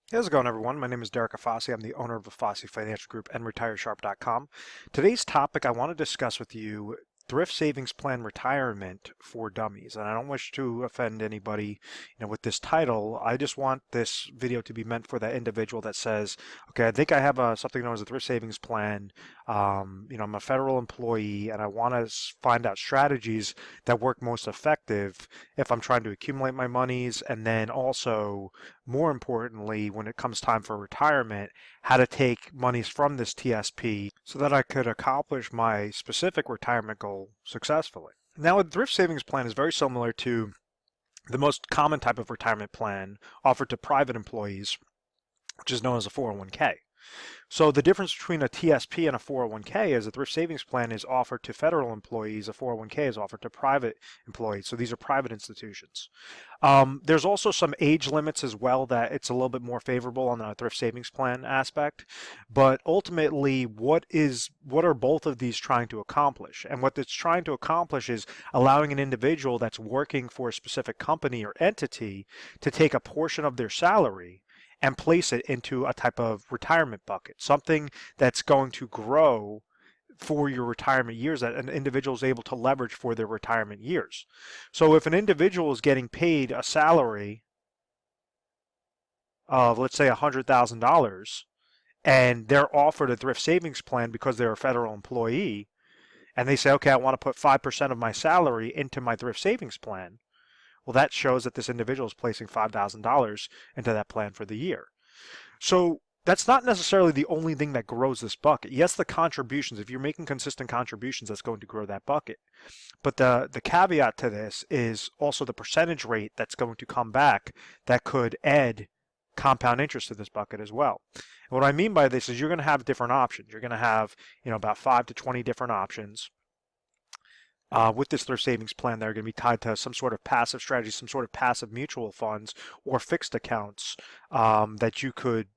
How's it going, everyone? My name is Derek Afasi. I'm the owner of Afasi Financial Group and RetireSharp.com. Today's topic I want to discuss with you thrift savings plan retirement for dummies. And I don't wish to offend anybody, with this title. I just want this video to be meant for that individual that says, okay, I think I have something known as a thrift savings plan. I'm a federal employee and I want to find out strategies that work most effective if I'm trying to accumulate my monies, and then also more importantly, when it comes time for retirement, how to take monies from this TSP so that I could accomplish my specific retirement goal successfully. Now, a thrift savings plan is very similar to the most common type of retirement plan offered to private employees, which is known as a 401k. So the difference between a TSP and a 401k is a thrift savings plan is offered to federal employees, a 401k is offered to private employees. So these are private institutions. There's also some age limits as well that it's a little bit more favorable on the thrift savings plan aspect. But ultimately, what are both of these trying to accomplish? And what it's trying to accomplish is allowing an individual that's working for a specific company or entity to take a portion of their salary and place it into a type of retirement bucket, something that's going to grow for your retirement years that an individual is able to leverage for their retirement years. So if an individual is getting paid a salary of, let's say, $100,000, and they're offered a thrift savings plan because they're a federal employee, and they say, okay, I want to put 5% of my salary into my thrift savings plan, well, that shows that this individual is placing $5,000 into that plan for the year. So that's not necessarily the only thing that grows this bucket. Yes, the contributions, if you're making consistent contributions, that's going to grow that bucket. But the caveat to this is also the percentage rate that's going to come back that could add compound interest to this bucket as well. And what I mean by this is you're going to have different options. You're going to have, about 5 to 20 different options. With this thrift savings plan, they're going to be tied to some sort of passive strategy, some sort of passive mutual funds or fixed accounts that you could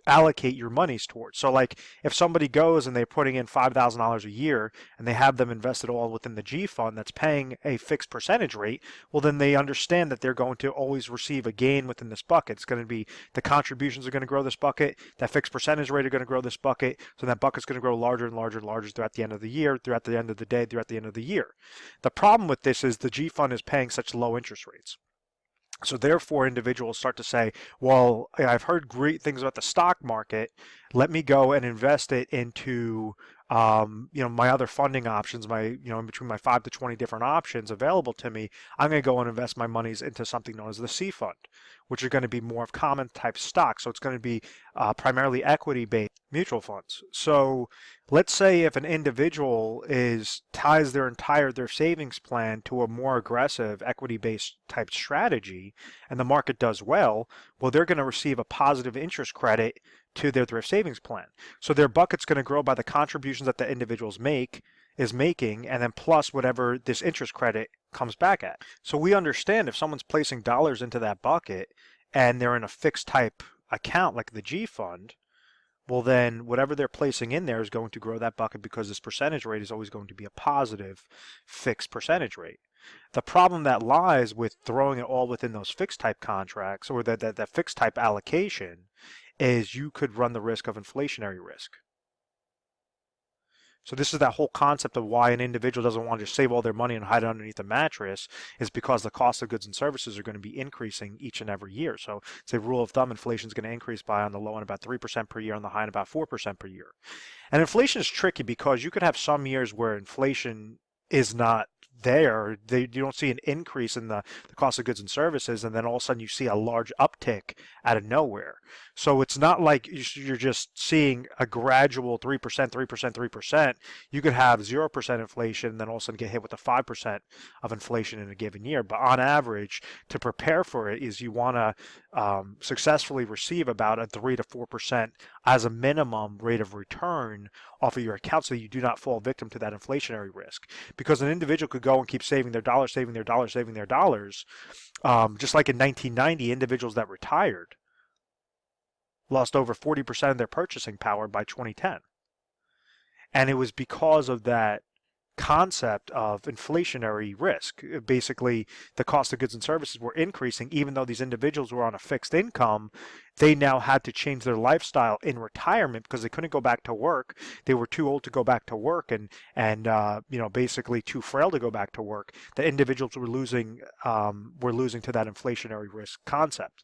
allocate your monies towards. So like if somebody goes and they're putting in $5,000 a year and they have them invested all within the G fund that's paying a fixed percentage rate, well then they understand that they're going to always receive a gain within this bucket. It's going to be the contributions are going to grow this bucket, that fixed percentage rate are going to grow this bucket, so that bucket's going to grow larger and larger and larger throughout the end of the year, throughout the end of the day, throughout the end of the year. The problem with this is the G fund is paying such low interest rates. So therefore, individuals start to say, well, I've heard great things about the stock market. Let me go and invest it into, my other funding options, in between my 5 to 20 different options available to me. I'm going to go and invest my monies into something known as the C fund, which are going to be more of common type stocks. So it's going to be primarily equity-based mutual funds. So let's say if an individual ties their savings plan to a more aggressive equity-based type strategy, and the market does well, they're going to receive a positive interest credit to their thrift savings plan. So their bucket's going to grow by the contributions that the individuals is making, and then plus whatever this interest credit comes back at. So we understand if someone's placing dollars into that bucket and they're in a fixed type account like the G fund, well then whatever they're placing in there is going to grow that bucket because this percentage rate is always going to be a positive fixed percentage rate. The problem that lies with throwing it all within those fixed type contracts or that fixed type allocation is you could run the risk of inflationary risk. So this is that whole concept of why an individual doesn't want to just save all their money and hide it underneath a mattress is because the cost of goods and services are going to be increasing each and every year. So it's a rule of thumb, inflation is going to increase by on the low end about 3% per year, on the high end about 4% per year. And inflation is tricky because you could have some years where inflation is not there. You don't see an increase in the cost of goods and services, and then all of a sudden you see a large uptick out of nowhere. So it's not like you're just seeing a gradual 3%, 3%, 3%. You could have 0% inflation and then all of a sudden get hit with a 5% of inflation in a given year. But on average, to prepare for it is you want to successfully receive about a 3 to 4% as a minimum rate of return off of your account so you do not fall victim to that inflationary risk. Because an individual could go and keep saving their dollars, saving their dollars, saving their dollars. Just like in 1990, individuals that retired lost over 40% of their purchasing power by 2010. And it was because of that concept of inflationary risk. Basically, the cost of goods and services were increasing, even though these individuals were on a fixed income. They now had to change their lifestyle in retirement because they couldn't go back to work. They were too old to go back to work, and basically too frail to go back to work. The individuals were losing to that inflationary risk concept.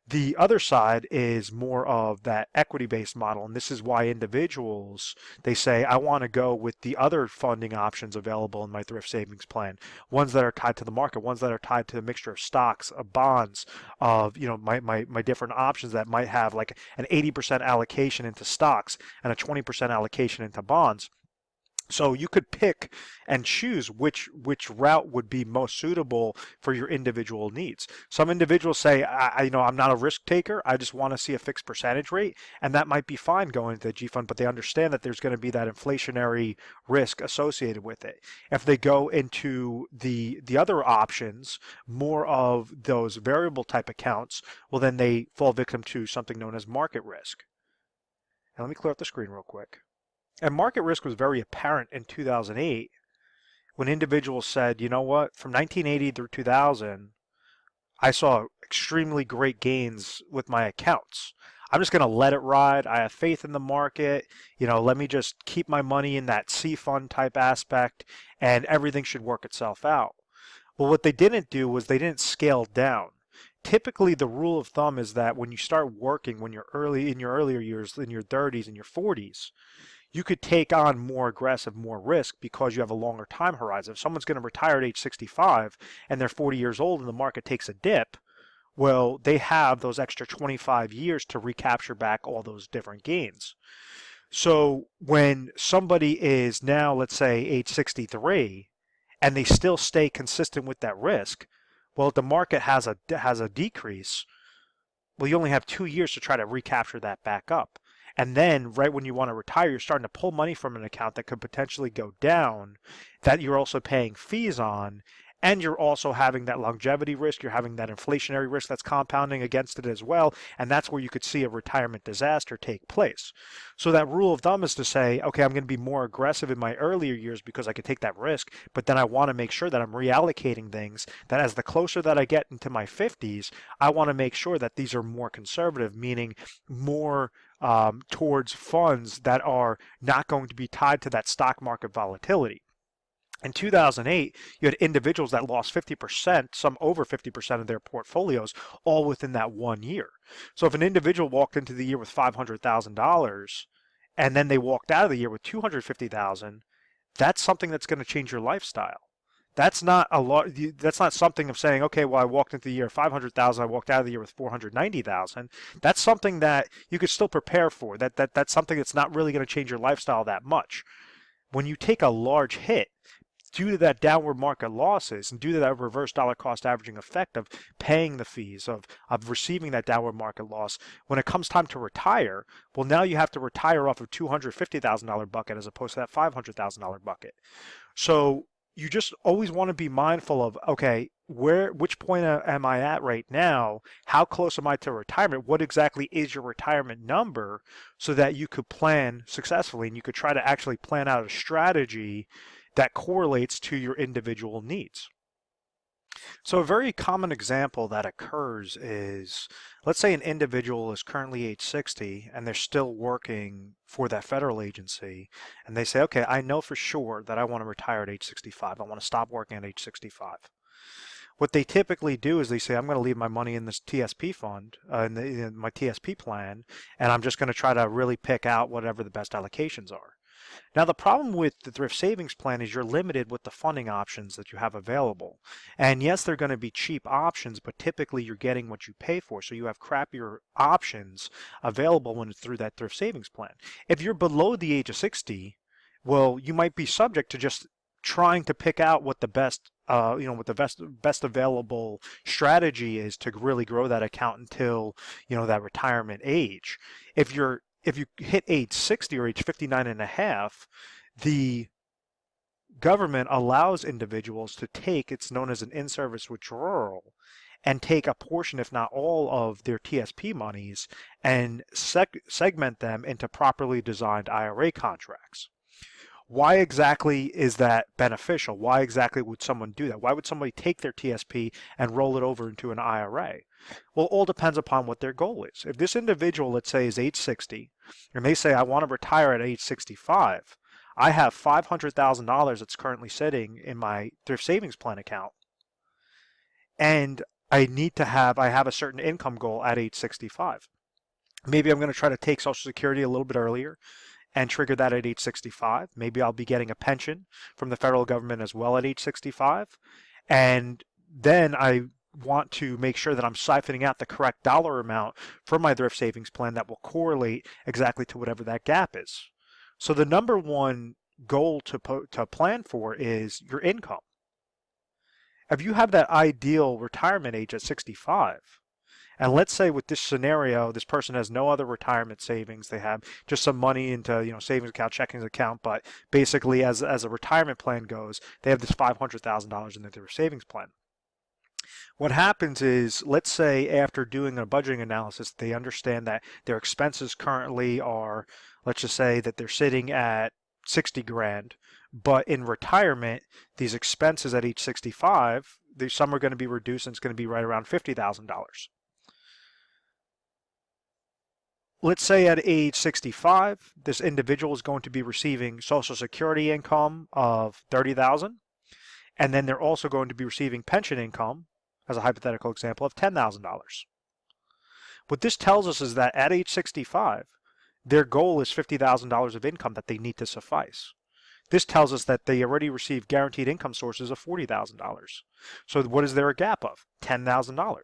The other side is more of that equity-based model, and this is why individuals, they say, I want to go with the other funding options available in my thrift savings plan, ones that are tied to the market, ones that are tied to a mixture of stocks, of bonds, of my different options that might have like an 80% allocation into stocks and a 20% allocation into bonds. So you could pick and choose which route would be most suitable for your individual needs. Some individuals say, I'm not a risk taker. I just want to see a fixed percentage rate, and that might be fine going into the G fund, but they understand that there's going to be that inflationary risk associated with it. If they go into the other options, more of those variable type accounts, well, then they fall victim to something known as market risk. And let me clear up the screen real quick. And market risk was very apparent in 2008 when individuals said, you know what, from 1980 through 2000, I saw extremely great gains with my accounts. I'm just going to let it ride. I have faith in the market. Let me just keep my money in that C fund type aspect, and everything should work itself out. Well, what they didn't do was they didn't scale down. Typically, the rule of thumb is that when you start working, when you're in your earlier years, in your 30s and your 40s, you could take on more aggressive, more risk because you have a longer time horizon. If someone's going to retire at age 65 and they're 40 years old and the market takes a dip, well, they have those extra 25 years to recapture back all those different gains. So when somebody is now, let's say, age 63, and they still stay consistent with that risk, well, if the market has a decrease, well, you only have 2 years to try to recapture that back up. And then right when you want to retire, you're starting to pull money from an account that could potentially go down, that you're also paying fees on, and you're also having that longevity risk, you're having that inflationary risk that's compounding against it as well, and that's where you could see a retirement disaster take place. So that rule of thumb is to say, okay, I'm going to be more aggressive in my earlier years because I could take that risk, but then I want to make sure that I'm reallocating things, that as the closer that I get into my 50s, I want to make sure that these are more conservative, meaning more towards funds that are not going to be tied to that stock market volatility. In 2008, you had individuals that lost 50%, some over 50% of their portfolios, all within that 1 year. So if an individual walked into the year with $500,000 and then they walked out of the year with $250,000, that's something that's going to change your lifestyle. That's not a lot. That's not something of saying, okay, well, I walked into the year 500,000, I walked out of the year with 490,000. That's something that you could still prepare for. That's something that's not really going to change your lifestyle that much. When you take a large hit, due to that downward market losses and due to that reverse dollar cost averaging effect of paying the fees, of receiving that downward market loss, when it comes time to retire, well, now you have to retire off of $250,000 bucket as opposed to that $500,000 bucket. So you just always want to be mindful of, okay, which point am I at right now? How close am I to retirement? What exactly is your retirement number, so that you could plan successfully and you could try to actually plan out a strategy that correlates to your individual needs. So a very common example that occurs is, let's say an individual is currently age 60 and they're still working for that federal agency, and they say, okay, I know for sure that I want to retire at age 65. I want to stop working at age 65. What they typically do is they say, I'm going to leave my money in this TSP fund, in my TSP plan, and I'm just going to try to really pick out whatever the best allocations are. Now, the problem with the thrift savings plan is you're limited with the funding options that you have available. And yes, they're going to be cheap options, but typically you're getting what you pay for. So you have crappier options available when it's through that thrift savings plan. If you're below the age of 60, well, you might be subject to just trying to pick out what the best what the best available strategy is to really grow that account until, that retirement age. If you hit age 60 or age 59 and a half, the government allows individuals to take, it's known as an in-service withdrawal, and take a portion, if not all, of their TSP monies and segment them into properly designed IRA contracts. Why exactly is that beneficial? Why exactly would someone do that? Why would somebody take their TSP and roll it over into an IRA? Well, it all depends upon what their goal is. If this individual, let's say, is age 60, and they say, I want to retire at age 65, I have $500,000 that's currently sitting in my thrift savings plan account, and I have a certain income goal at age 65. Maybe I'm going to try to take Social Security a little bit earlier and trigger that at age 65. Maybe I'll be getting a pension from the federal government as well at age 65. And then I want to make sure that I'm siphoning out the correct dollar amount from my thrift savings plan that will correlate exactly to whatever that gap is. So the number one goal to plan for is your income. If you have that ideal retirement age at 65, and let's say with this scenario, this person has no other retirement savings. They have just some money into, savings account, checking account, but basically as a retirement plan goes, they have this $500,000 in their savings plan. What happens is, let's say after doing a budgeting analysis, they understand that their expenses currently are, let's just say that they're sitting at 60 grand, but in retirement, these expenses at age 65, some are going to be reduced and it's going to be right around $50,000. Let's say at age 65, this individual is going to be receiving Social Security income of $30,000, and then they're also going to be receiving pension income, as a hypothetical example, of $10,000. What this tells us is that at age 65, their goal is $50,000 of income that they need to suffice. This tells us that they already receive guaranteed income sources of $40,000. So what is there a gap of? $10,000.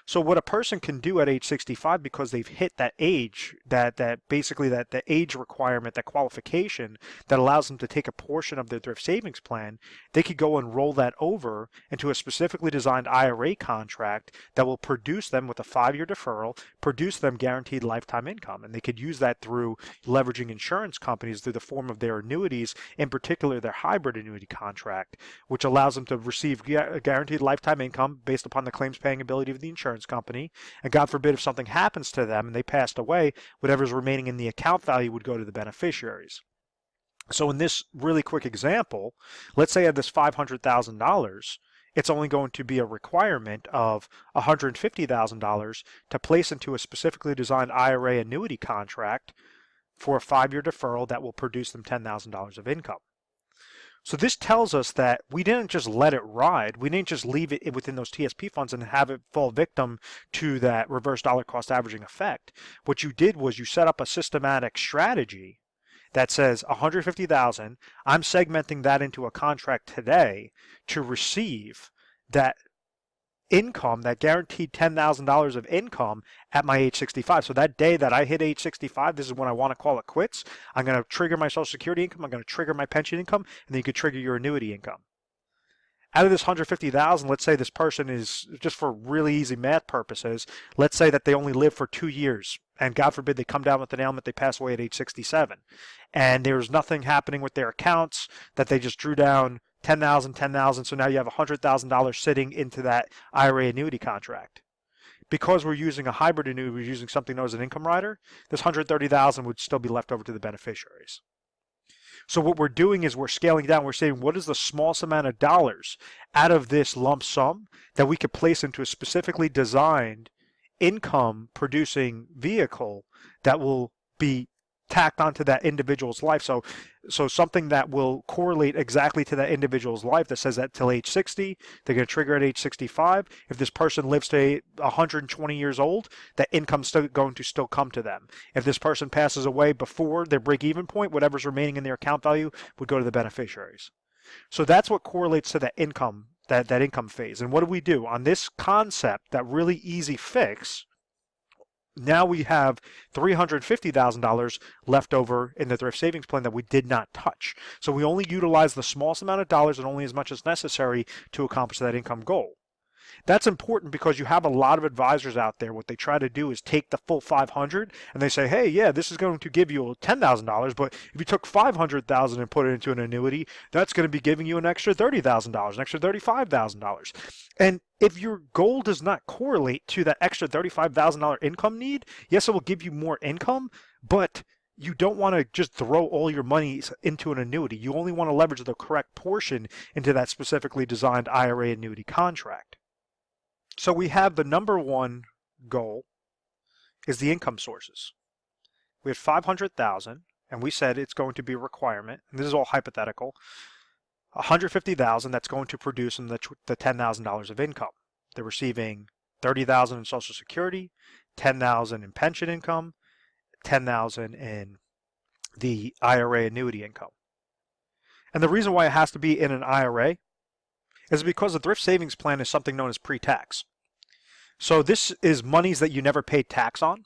So what a person can do at age 65, because they've hit that age, that basically that the age requirement, that qualification that allows them to take a portion of their thrift savings plan, they could go and roll that over into a specifically designed IRA contract that will produce them with a 5-year deferral, produce them guaranteed lifetime income. And they could use that through leveraging insurance companies through the form of their annuities, in particular their hybrid annuity contract, which allows them to receive guaranteed lifetime income based upon the claims paying ability of the insurance company, and God forbid if something happens to them and they passed away, whatever's remaining in the account value would go to the beneficiaries. So in this really quick example, let's say I have this $500,000, it's only going to be a requirement of $150,000 to place into a specifically designed IRA annuity contract for a 5-year deferral that will produce them $10,000 of income. So this tells us that we didn't just let it ride. We didn't just leave it within those TSP funds and have it fall victim to that reverse dollar cost averaging effect. What you did was you set up a systematic strategy that says 150,000, I'm segmenting that into a contract today to receive that income, that guaranteed $10,000 of income at my age 65. So that day that I hit age 65, this is when I want to call it quits. I'm going to trigger my Social Security income. I'm going to trigger my pension income, and then you could trigger your annuity income. Out of this 150,000, let's say this person is, just for really easy math purposes, let's say that they only live for 2 years, and God forbid they come down with an ailment, they pass away at age 67, and there's nothing happening with their accounts, that they just drew down 10,000, so now you have $100,000 sitting into that IRA annuity contract. Because we're using a hybrid annuity, we're using something known as an income rider, this 130,000 would still be left over to the beneficiaries. So what we're doing is we're scaling down. We're saying, what is the smallest amount of dollars out of this lump sum that we could place into a specifically designed income producing vehicle that will be tacked onto that individual's life. So something that will correlate exactly to that individual's life, that says that till age 60, they're going to trigger at age 65. If this person lives to 120 years old, that income's still going to still come to them. If this person passes away before their break-even point, whatever's remaining in their account value would go to the beneficiaries. So that's what correlates to that income, that income phase. And what do we do? On this concept, that really easy fix, now we have $350,000 left over in the thrift savings plan that we did not touch. So we only utilize the smallest amount of dollars and only as much as necessary to accomplish that income goal. That's important because you have a lot of advisors out there. What they try to do is take the full 500 and they say, hey, yeah, this is going to give you $10,000, but if you took 500,000 and put it into an annuity, that's going to be giving you an extra $30,000, an extra $35,000. And if your goal does not correlate to that extra $35,000 income need, yes, it will give you more income, but you don't want to just throw all your money into an annuity. You only want to leverage the correct portion into that specifically designed IRA annuity contract. So we have the number one goal is the income sources. We had 500,000, and we said it's going to be a requirement, and this is all hypothetical, 150,000 that's going to produce them the $10,000 of income. They're receiving 30,000 in Social Security, 10,000 in pension income, 10,000 in the IRA annuity income. And the reason why it has to be in an IRA is because the thrift savings plan is something known as pre-tax. So this is monies that you never paid tax on.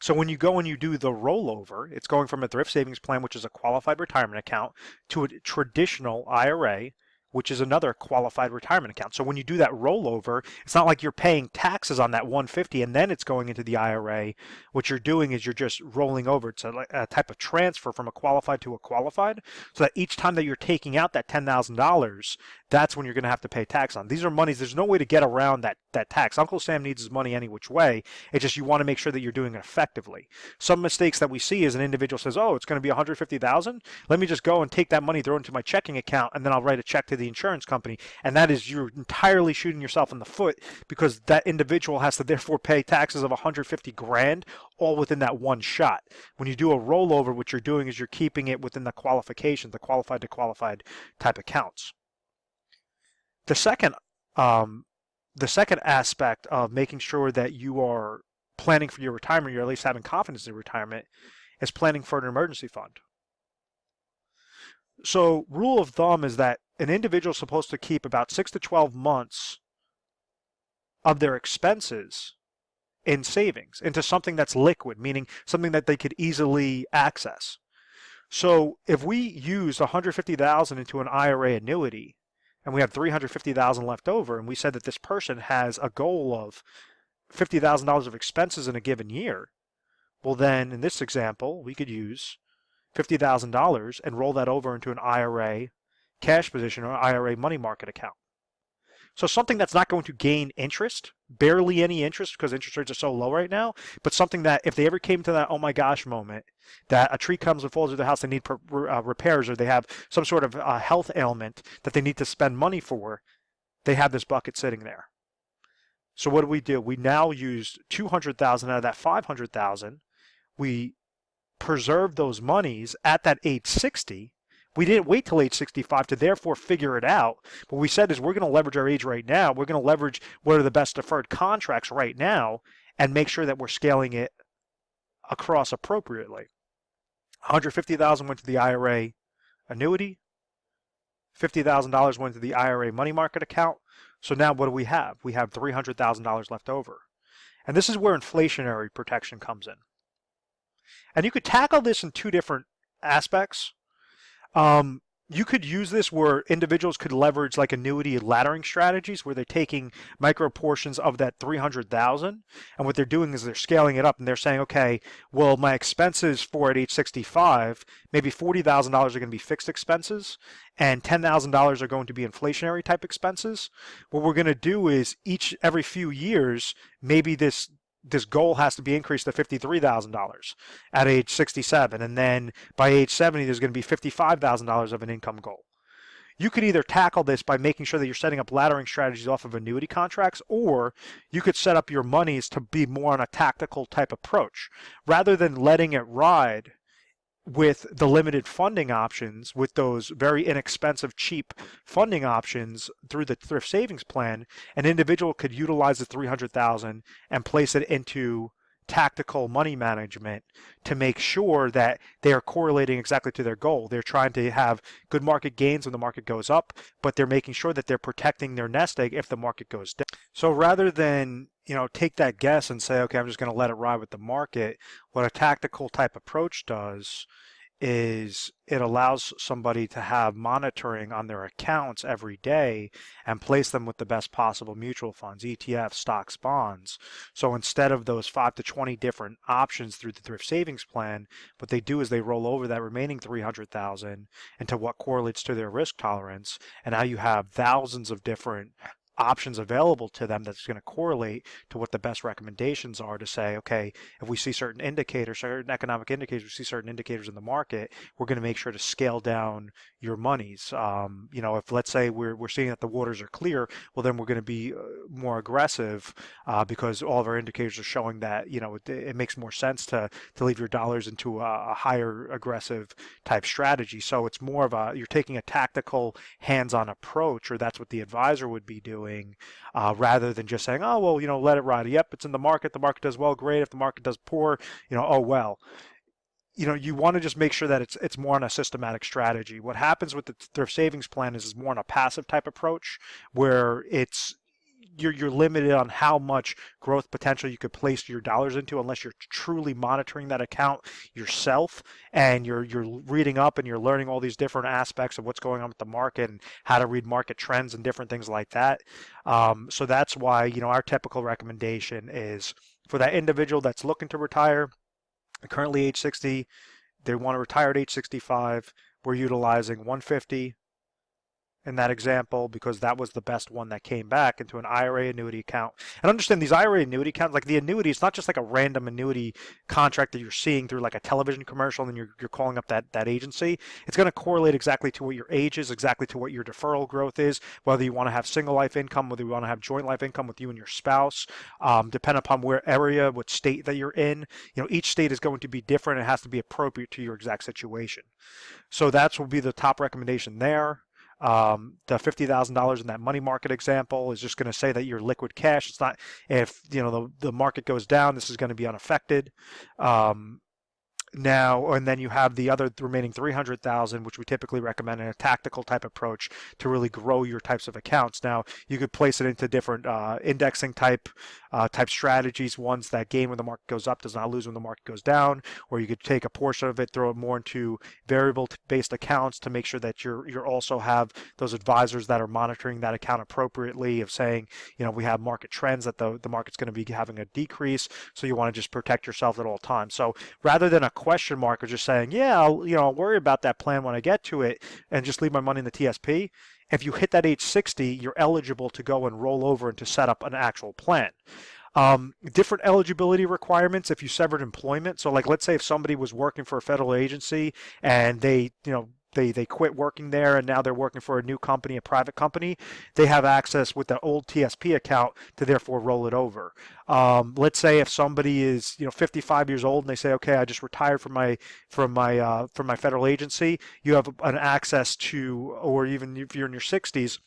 So when you go and you do the rollover, it's going from a thrift savings plan, which is a qualified retirement account, to a traditional IRA, which is another qualified retirement account. So when you do that rollover, it's not like you're paying taxes on that 150 and then it's going into the IRA. What you're doing is you're just rolling over. It's a type of transfer from a qualified to a qualified, so that each time that you're taking out that $10,000, that's when you're going to have to pay tax on. These are monies. There's no way to get around that tax. Uncle Sam needs his money any which way. It's just you want to make sure that you're doing it effectively. Some mistakes that we see is an individual says, oh, it's going to be 150,000. Let me just go and take that money, throw it into my checking account, and then I'll write a check to the insurance company. And that is, you're entirely shooting yourself in the foot, because that individual has to therefore pay taxes of 150 grand all within that one shot. When you do a rollover, what you're doing is you're keeping it within the qualifications, the qualified to qualified type accounts. The second aspect of making sure that you are planning for your retirement, you're at least having confidence in retirement, is planning for an emergency fund. So rule of thumb is that an individual is supposed to keep about 6 to 12 months of their expenses in savings into something that's liquid, meaning something that they could easily access. So if we use 150,000 into an IRA annuity, and we have 350,000 left over, and we said that this person has a goal of $50,000 of expenses in a given year, well then, in this example, we could use $50,000 and roll that over into an IRA cash position or IRA money market account. So something that's not going to gain interest, barely any interest because interest rates are so low right now, but something that if they ever came to that oh my gosh moment, that a tree comes and falls to their house, they need repairs, or they have some sort of health ailment that they need to spend money for, they have this bucket sitting there. So what do? We now used 200,000 out of that 500,000. We preserved those monies at that age 60. We didn't wait till age 65 to therefore figure it out. What we said is we're going to leverage our age right now. We're going to leverage what are the best deferred contracts right now and make sure that we're scaling it across appropriately. 150,000 went to the IRA annuity. $50,000 went to the IRA money market account. So now what do we have? We have $300,000 left over. And this is where inflationary protection comes in. And you could tackle this in two different aspects. You could use this where individuals could leverage like annuity laddering strategies where they're taking micro portions of that 300,000, and what they're doing is they're scaling it up and they're saying, okay, well, my expenses for at age 65, maybe $40,000 are going to be fixed expenses and $10,000 are going to be inflationary type expenses. What we're going to do is every few years, maybe this goal has to be increased to $53,000 at age 67, and then by age 70 there's going to be $55,000 of an income goal. You could either tackle this by making sure that you're setting up laddering strategies off of annuity contracts, or you could set up your monies to be more on a tactical type approach. Rather than letting it ride with the limited funding options, with those very inexpensive, cheap funding options through the thrift savings plan, an individual could utilize the $300,000 and place it into tactical money management to make sure that they are correlating exactly to their goal. They're trying to have good market gains when the market goes up, but they're making sure that they're protecting their nest egg if the market goes down. So rather than take that guess and say, okay, I'm just going to let it ride with the market, what a tactical type approach does is it allows somebody to have monitoring on their accounts every day and place them with the best possible mutual funds, ETFs, stocks, bonds. So instead of those 5 to 20 different options through the thrift savings plan, what they do is they roll over that remaining 300,000 into what correlates to their risk tolerance, and now you have thousands of different options available to them that's going to correlate to what the best recommendations are to say, okay, if we see certain indicators, certain economic indicators, we see certain indicators in the market, we're going to make sure to scale down your monies. If let's say we're seeing that the waters are clear, well, then we're going to be more aggressive because all of our indicators are showing that, it makes more sense to leave your dollars into a higher aggressive type strategy. So it's more of you're taking a tactical hands-on approach, or that's what the advisor would be doing, rather than just saying, oh, well, let it ride. Yep, it's in the market does well, great. If the market does poor, oh, well. You want to just make sure that it's more on a systematic strategy. What happens with the thrift savings plan is more on a passive type approach, where you're limited on how much growth potential you could place your dollars into unless you're truly monitoring that account yourself, and you're reading up and you're learning all these different aspects of what's going on with the market and how to read market trends and different things like that. So that's why, our typical recommendation is for that individual that's looking to retire, currently age 60, they want to retire at age 65. We're utilizing 150 in that example because that was the best one that came back into an IRA annuity account. And understand these IRA annuity accounts, like the annuity, it's not just like a random annuity contract that you're seeing through like a television commercial and then you're calling up that agency. It's going to correlate exactly to what your age is, exactly to what your deferral growth is, whether you want to have single life income, whether you want to have joint life income with you and your spouse, depending upon where area, what state that you're in. Each state is going to be different. It has to be appropriate to your exact situation. So that will be the top recommendation there. The $50,000 in that money market example is just going to say that your liquid cash. It's not, if the market goes down, this is going to be unaffected. Now, and then you have the remaining 300,000, which we typically recommend in a tactical type approach to really grow your types of accounts. Now, you could place it into different indexing type strategies, ones that gain when the market goes up, does not lose when the market goes down, or you could take a portion of it, throw it more into variable-based accounts to make sure that you're also have those advisors that are monitoring that account appropriately, of saying, we have market trends that the market's going to be having a decrease, so you want to just protect yourself at all times. So rather than a question mark or just saying, yeah, I'll worry about that plan when I get to it and just leave my money in the TSP, if you hit that age 60, you're eligible to go and roll over and to set up an actual plan. Different eligibility requirements if you severed employment. So like, let's say if somebody was working for a federal agency and they quit working there and now they're working for a new company, a private company, they have access with the old TSP account to therefore roll it over. Let's say if somebody is 55 years old and they say, okay, I just retired from my federal agency, you have an access to, or even if you're in your 60s,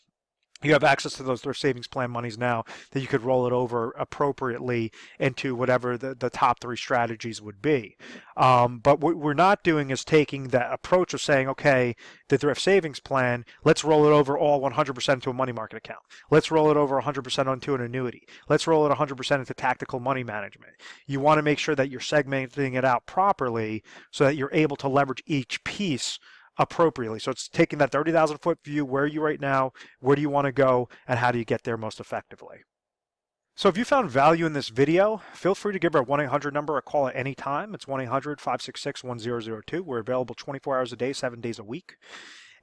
you have access to those thrift savings plan monies now that you could roll it over appropriately into whatever the top three strategies would be. But what we're not doing is taking that approach of saying, okay, the thrift savings plan, let's roll it over all 100% into a money market account. Let's roll it over 100% onto an annuity. Let's roll it 100% into tactical money management. You want to make sure that you're segmenting it out properly so that you're able to leverage each piece appropriately. So it's taking that 30,000 foot view. Where are you right now? Where do you want to go? And how do you get there most effectively? So if you found value in this video, feel free to give our 1-800 number a call at any time. It's 1-800-566-1002. We're available 24 hours a day, 7 days a week.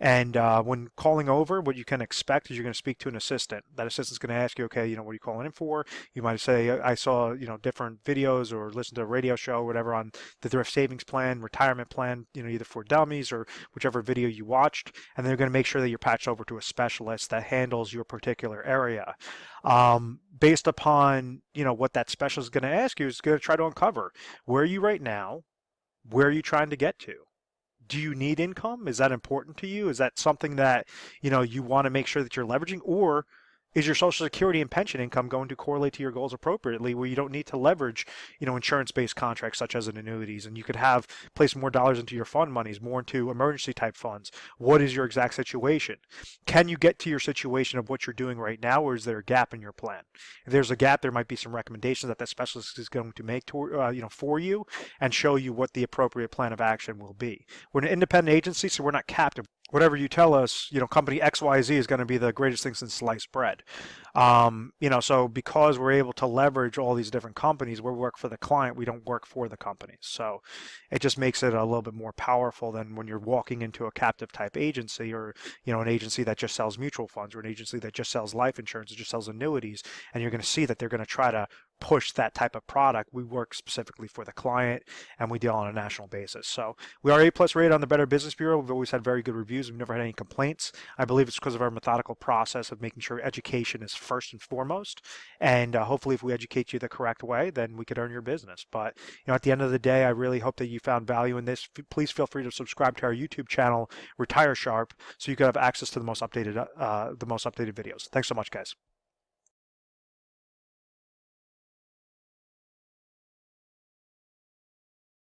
And when calling over, what you can expect is you're going to speak to an assistant. That assistant's going to ask you, okay, what are you calling in for? You might say, I saw, different videos or listen to a radio show or whatever on the thrift savings plan, retirement plan, either for dummies or whichever video you watched. And they're going to make sure that you're patched over to a specialist that handles your particular area. Based upon, what that specialist is going to ask you, is going to try to uncover, where are you right now? Where are you trying to get to? Do you need income? Is that important to you? Is that something that, you want to make sure that you're leveraging? Or is your Social Security and pension income going to correlate to your goals appropriately, where you don't need to leverage, insurance-based contracts such as an annuities, and you could place more dollars into your fund monies, more into emergency type funds? What is your exact situation? Can you get to your situation of what you're doing right now, or is there a gap in your plan? If there's a gap, there might be some recommendations that specialist is going to make for you and show you what the appropriate plan of action will be. We're an independent agency, so we're not captive whatever you tell us, company XYZ is going to be the greatest thing since sliced bread. So because we're able to leverage all these different companies, we work for the client, we don't work for the companies. So it just makes it a little bit more powerful than when you're walking into a captive type agency, or, an agency that just sells mutual funds, or an agency that just sells life insurance, or just sells annuities, and you're going to see that they're going to try to push that type of product. We work specifically for the client, and we deal on a national basis. So we are A+ rated on the Better Business Bureau. We've always had very good reviews. We've never had any complaints. I believe it's because of our methodical process of making sure education is first and foremost. And hopefully, if we educate you the correct way, then we could earn your business. But at the end of the day, I really hope that you found value in this. Please feel free to subscribe to our YouTube channel, Retire Sharp, so you can have access to the most updated videos. Thanks so much, guys.